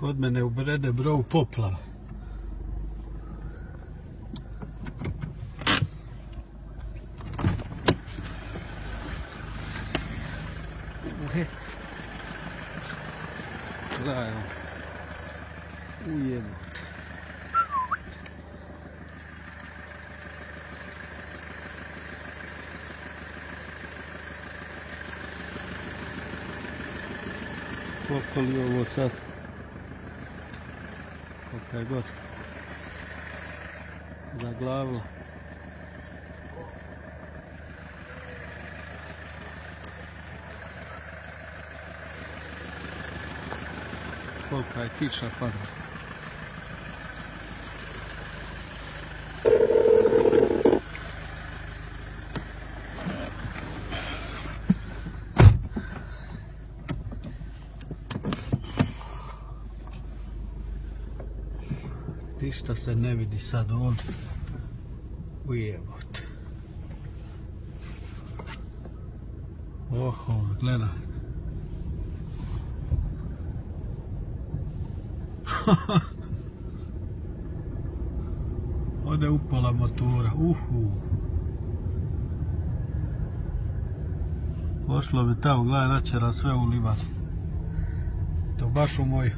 Kod mene u Brede Brow poplava. Gledaj, ujebut. Koliko li ovo sad? Koliko je god zaglavilo. Kolika je kiša pada. Ništa se ne vidi sad ovdje. Ujebote. Oho, gledaj. Ode upala motora. Pošlo bi tamo, gledaj, načera sve u livan. To baš u moj